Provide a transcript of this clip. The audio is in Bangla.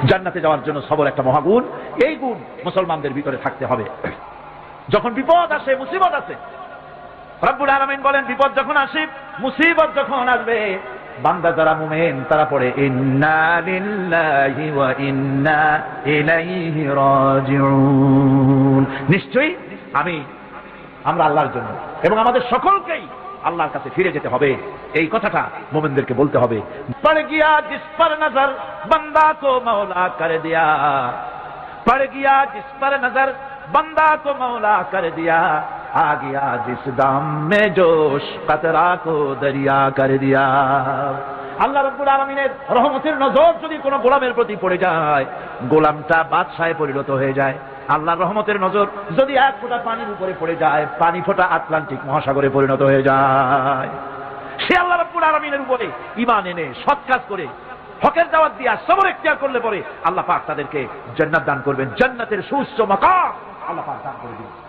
জান্নাতে যাওয়ার জন্য সবর একটা মহাগুণ। এই গুণ মুসলমানদের ভিতরে থাকতে হবে। যখন বিপদ আসে, মুসিবত আসে, রব্বুল আলামিন বলেন বিপদ যখন আসে, মুসিবত যখন আসবে, বান্দা যারা মুমিন তারা পড়ে ইন্না লিল্লাহি ওয়া ইন্না ইলাইহি রাজিউন। নিশ্চয়ই আমরা আল্লাহর জন্য এবং আমাদের সকলকেই আল্লাহর কাছে ফিরে যেতে হবে, এই কথাটা মুমিনদেরকে বলতে হবে। পড় গিয়া জিস পর নজর বান্দা কো মৌলা কর দিয়া, পড় গিয়া জিস পর নজর बंदा को मौला कर दिया, आ गया जिस दाम में जोश कतरा को दरिया कर दिया। আল্লাহ রাব্বুল আলামিনের রহমতের নজর যদি কোনো গোলামের প্রতি পড়ে যায়, গোলামটা বাদশাহে পরিণত হয়ে যায়। আল্লাহর রহমতের নজর যদি এক ফোঁটা পানির উপরে পড়ে যায়, পানি ফোঁটা আটলান্টিক মহাসাগরে পরিণত হয়ে যায়। সে আল্লাহ রাব্বুল আলামিনের উপরে ঈমান এনে সৎ কাজ করে হকের দাওয়াত দিয়া সবর ইখতিয়ার করলে পরে আল্লাহ পাক তাদেরকে জান্নাত দান করবেন। জান্নাতের সুউচ্চ মাকাম আল্লাহ পাক দান করে দিবেন।